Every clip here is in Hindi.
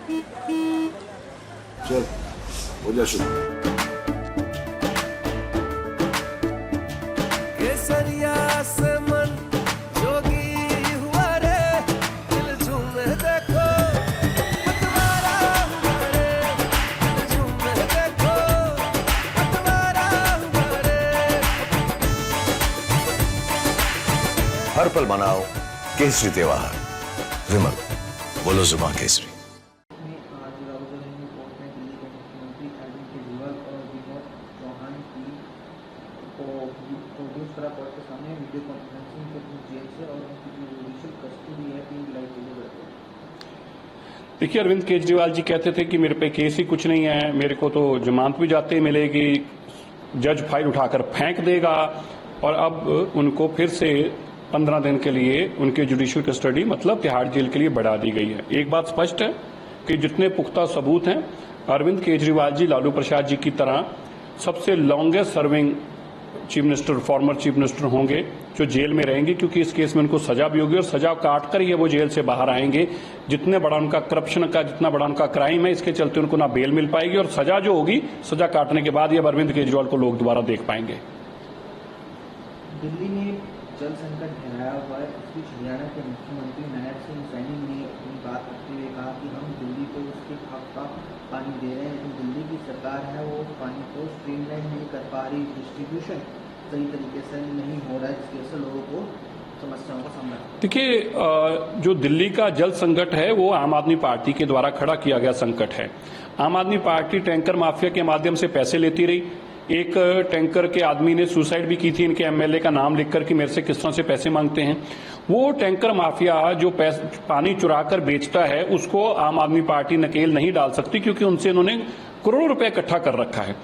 चल हो जा शुरू। केसरिया से मन जोगी हुआ रे, दिल झूमे देखो पतवारा हुआ रे, दिल झूमे देखो पतवारा हुआ रे। हर पल मनाओ केसरी त्योहार। विमल, बोलो जुबान केसरी। में आज राउजानी कोर्ट ने दिल्ली के मुख्यमंत्री अरविंद केजरीवाल और विनोद चौहान की को दूसरा कोर्ट के सामने वीडियो कॉन्फ्रेंसिंग के थ्रू जेल से और उनकी जो जुडिशियल कस्टडी है 3 जुलाई के लिए बढ़। देखिए, अरविंद केजरीवाल जी कहते थे कि मेरे पे केस ही कुछ नहीं है, मेरे को तो जमानत भी जाते ही मिलेगी, जज फाइल उठाकर फेंक देगा, और अब उनको फिर से 15 दिन के लिए उनके जुडिशियल कस्टडी मतलब तिहाड़ जेल के लिए बढ़ा दी गई है। एक बात स्पष्ट है कि जितने पुख्ता सबूत हैं, अरविंद केजरीवाल जी लालू प्रसाद जी की तरह सबसे longest serving chief minister, former chief minister होंगे जो जेल में रहेंगे, क्योंकि इस केस में उनको सजा भी होगी और सजा काट कर ही वो जेल से बाहर आएंगे। जितने बड़ा उनका करप्शन का, जितना बड़ा उनका क्राइम है, इसके चलते उनको ना बेल मिल पाएगी, और सजा जो होगी, सजा काटने के बाद ही अब अरविंद केजरीवाल को लोग दोबारा देख पाएंगे। दिल्ली में जल संकट गहराया हुआ है। इस बीच हरियाणा के मुख्यमंत्री नायब सिंह सैनी ने अपनी बात करते हुए कहा कि हम दिल्ली को उसके हक का पानी दे रहे हैं, लेकिन दिल्ली की सरकार है वो उस पानी को स्ट्रीमलाइन नहीं कर पा रही, डिस्ट्रीब्यूशन सही तरीके से नहीं हो रहा है, जिसकी वजह से लोगों को समस्याओं का सामना करना। देखिए, जो दिल्ली का जल संकट है वो आम आदमी पार्टी के द्वारा खड़ा किया गया संकट है। आम आदमी पार्टी टैंकर माफिया के माध्यम से पैसे लेती रही। एक टैंकर के आदमी ने सुसाइड भी की थी इनके एमएलए का नाम लिखकर कि मेरे से किस तरह से पैसे मांगते हैं। वो टैंकर माफिया जो पानी चुरा कर बेचता है, उसको आम आदमी पार्टी नकेल नहीं डाल सकती, क्योंकि उनसे इन्होंने करोड़ों रुपए इकट्ठा कर रखा है,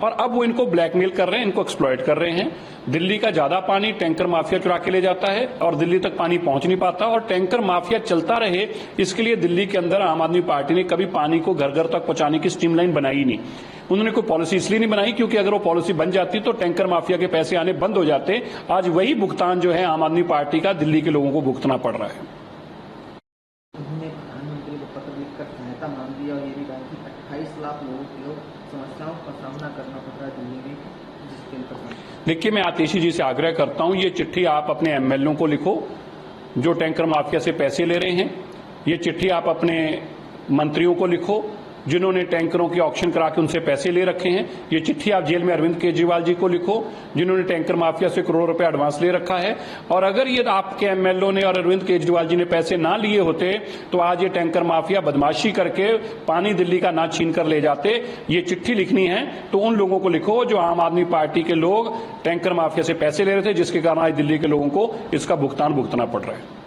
और अब वो इनको ब्लैकमेल कर रहे हैं, इनको एक्सप्लॉइट कर रहे हैं। दिल्ली का ज्यादा पानी टैंकर माफिया चुरा के ले जाता है और दिल्ली तक पानी पहुंच नहीं पाता, और टैंकर माफिया चलता रहे, इसके लिए दिल्ली के अंदर आम आदमी पार्टी ने कभी पानी को घर घर तक पहुंचाने की स्ट्रीमलाइन बनाई ही नहीं। उन्होंने कोई पॉलिसी इसलिए नहीं बनाई क्योंकि अगर वो पॉलिसी बन जाती तो टैंकर माफिया के पैसे आने बंद हो जाते। आज वही भुगतान जो है आम आदमी पार्टी का दिल्ली के लोगों को भुगतना पड़ रहा है। उन्होंने प्रधानमंत्री को पत्र लिखकर सहायता मांग दी और ये भी कहा कि 28 लाख लोगों को समस्याओं का सामना करना पड़ रहा है दिल्ली में, जिसके ऊपर। देखिए, मैं आतिशी जी से आग्रह करता हूं, ये चिट्ठी आप अपने एमएलए को लिखो जो टैंकर माफिया से पैसे ले रहे हैं। ये चिट्ठी आप अपने मंत्रियों को लिखो जिन्होंने टैंकरों की ऑक्शन करा के उनसे पैसे ले रखे हैं। ये चिट्ठी आप जेल में अरविंद केजरीवाल जी को लिखो जिन्होंने टैंकर माफिया से करोड़ों रुपए एडवांस ले रखा है। और अगर ये आपके एमएलए ने और अरविंद केजरीवाल जी ने पैसे ना लिए होते तो आज ये टैंकर माफिया बदमाशी करके पानी दिल्ली का ना छीन कर ले जाते। ये चिट्ठी लिखनी है तो उन लोगों को लिखो जो आम आदमी पार्टी के लोग टैंकर माफिया से पैसे ले रहे थे, जिसके कारण आज दिल्ली के लोगों को इसका भुगतान भुगतना पड़ रहा है।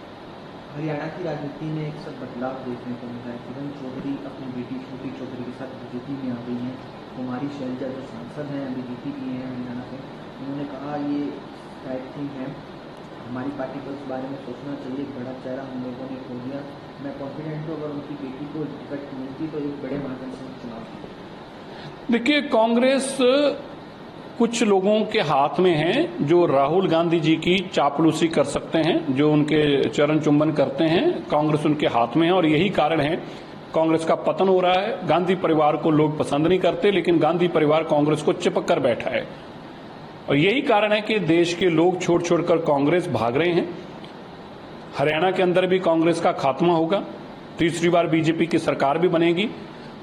हरियाणा की राजनीति में एक सब बदलाव देखने को मिला है। किरण चौधरी अपनी बेटी श्रुति चौधरी के साथ बीजेपी में आ गई हैं। कुमारी शैलजा जो सांसद हैं बीजेपी की हैं हरियाणा से, उन्होंने कहा ये राइट थिंग है, हमारी पार्टी को इस बारे में सोचना चाहिए, एक बड़ा चेहरा हम लोगों ने खो दिया। मैं कॉन्फिडेंट हूँ अगर उनकी बेटी को टिकट मिलती तो एक बड़े मार्जिन से चुनाव। देखिए, कांग्रेस कुछ लोगों के हाथ में है जो राहुल गांधी जी की चापलूसी कर सकते हैं, जो उनके चरण चुंबन करते हैं। कांग्रेस उनके हाथ में है और यही कारण है कांग्रेस का पतन हो रहा है। गांधी परिवार को लोग पसंद नहीं करते, लेकिन गांधी परिवार कांग्रेस को चिपक कर बैठा है, और यही कारण है कि देश के लोग छोड़ छोड़कर कांग्रेस भाग रहे हैं। हरियाणा के अंदर भी कांग्रेस का खात्मा होगा, तीसरी बार बीजेपी की सरकार भी बनेगी,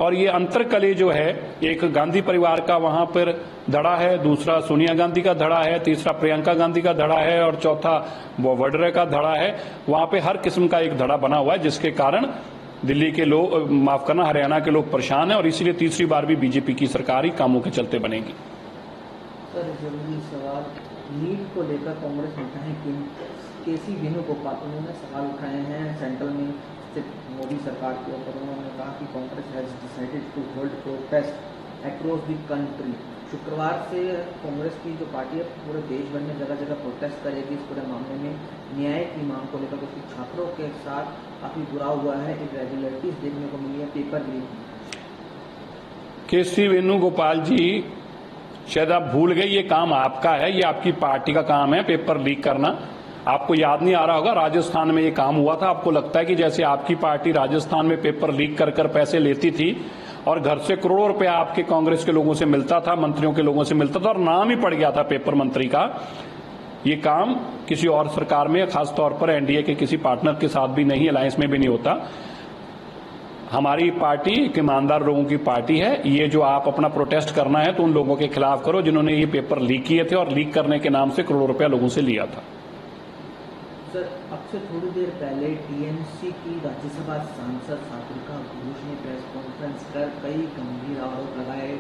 और ये अंतरकले जो है, एक गांधी परिवार का वहां पर धड़ा है, दूसरा सोनिया गांधी का धड़ा है, तीसरा प्रियंका गांधी का धड़ा है, और चौथा वो वड्रा का धड़ा है। वहां पे हर किस्म का एक धड़ा बना हुआ है, जिसके कारण दिल्ली के लोग, माफ करना, हरियाणा के लोग परेशान हैं, और इसीलिए तीसरी बार भी बीजेपी की सरकार ही कामों के चलते बनेगी। सर, जरूरी सवाल नीट को लेकर कांग्रेस नेता है कि केसी वेणुगोपाल, उन्होंने सवाल उठाए हैं सेंट्रल में स्थित मोदी सरकार के ऊपर। उन्होंने कहा कि Congress has decided to hold protest across the country. शुक्रवार से कांग्रेस की जो पार्टी है पूरे देश भर में जगह जगह प्रोटेस्ट करेगी इस पूरे मामले में, न्याय की मांग को लेकर, क्योंकि छात्रों के साथ काफी बुरा हुआ है, इरेगुलरिटीज देखने को मिली है, पेपर लीक। केसी वेणुगोपाल जी, शायद आप भूल गए, ये काम आपका है, ये आपकी पार्टी का काम है पेपर लीक करना। आपको याद नहीं आ रहा होगा, राजस्थान में ये काम हुआ था। आपको लगता है कि जैसे आपकी पार्टी राजस्थान में पेपर लीक कर कर पैसे लेती थी और घर से करोड़ों रुपया आपके कांग्रेस के लोगों से मिलता था, मंत्रियों के लोगों से मिलता था और नाम ही पड़ गया था पेपर मंत्री का। ये काम किसी और सरकार में, खासतौर पर एनडीए के किसी पार्टनर के साथ भी नहीं, अलायंस में भी नहीं होता। हमारी पार्टी एक ईमानदार लोगों की पार्टी है। ये जो आप अपना प्रोटेस्ट करना है तो उन लोगों के खिलाफ करो जिन्होंने ये पेपर लीक किए थे और लीक करने के नाम से करोड़ों रुपया लोगों से लिया था। सर, अब से थोड़ी देर पहले टीएमसी की राज्यसभा सांसद सात्विका घोष ने प्रेस कॉन्फ्रेंस कर कई गंभीर आरोप लगाए।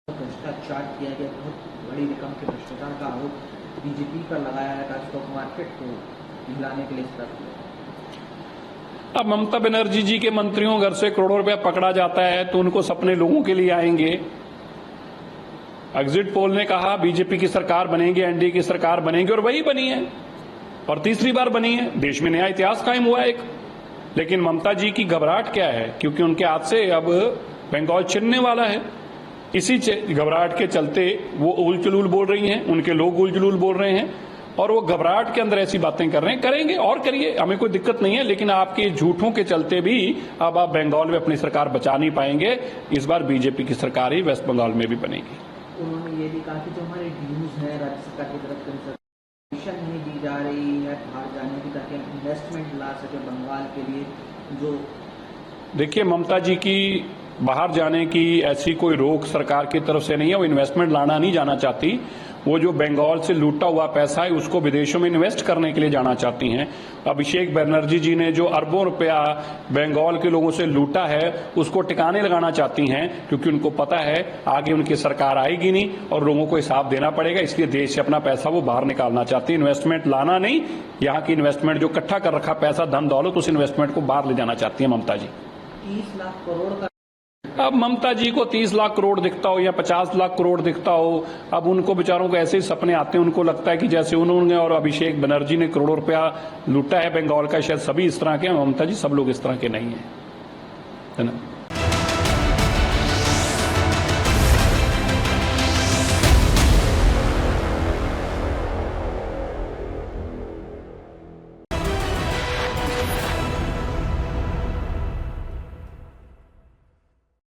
भ्रष्टाचार किया गया, बहुत बड़ी रकम के भ्रष्टाचार का आरोप बीजेपी पर लगाया है, स्टॉक मार्केट को हिलाने के लिए इस तरह किया। अब ममता बनर्जी जी के मंत्रियों घर से करोड़ों रुपया पकड़ा जाता है तो उनको सपने लोगों के लिए आएंगे। एग्जिट पोल ने कहा बीजेपी की सरकार बनेगी, एनडीए की सरकार बनेगी और वही बनी है और तीसरी बार बनी है। देश में नया इतिहास कायम हुआ एक। लेकिन ममता जी की घबराहट क्या है? क्योंकि उनके हाथ से अब बंगाल छिनने वाला है। इसी घबराहट के चलते वो उल जुलूल बोल रही हैं, उनके लोग उल जुलूल बोल रहे हैं और वो घबराहट के अंदर ऐसी बातें कर रहे हैं। करेंगे और करिए, हमें कोई दिक्कत नहीं है, लेकिन आपके झूठों के चलते भी अब आप बंगाल में अपनी सरकार बचा नहीं पाएंगे। इस बार बीजेपी की सरकार ही वेस्ट बंगाल में भी बनेगी। उन्होंने ये भी कहा कि जो हमारे ड्यूज है राज्य सरकार की तरफ से नहीं दी जा रही है बाहर जाने की, ताकि इन्वेस्टमेंट ला सके बंगाल के लिए। जो देखिए, ममता जी की बाहर जाने की ऐसी कोई रोक सरकार की तरफ से नहीं है। वो इन्वेस्टमेंट लाना नहीं जाना चाहती। वो जो बंगाल से लूटा हुआ पैसा है उसको विदेशों में इन्वेस्ट करने के लिए जाना चाहती हैं। अभिषेक बनर्जी जी ने जो अरबों रुपया बंगाल के लोगों से लूटा है उसको टिकाने लगाना चाहती हैं, क्योंकि उनको पता है आगे उनकी सरकार आएगी नहीं और लोगों को हिसाब देना पड़ेगा। इसलिए देश से अपना पैसा वो बाहर निकालना चाहती है। इन्वेस्टमेंट लाना नहीं, यहाँ की इन्वेस्टमेंट जो इकट्ठा कर रखा पैसा, धन दौलत, उस इन्वेस्टमेंट को बाहर ले जाना चाहती है ममता जी। 30 लाख करोड़ का अब ममता जी को 30 लाख करोड़ दिखता हो या 50 लाख करोड़ दिखता हो, अब उनको बेचारों को ऐसे ही सपने आते हैं। उनको लगता है कि जैसे उन्होंने और अभिषेक बनर्जी ने करोड़ों रुपया लूटा है बंगाल का, शायद सभी इस तरह के। ममता जी सब लोग इस तरह के नहीं है ना।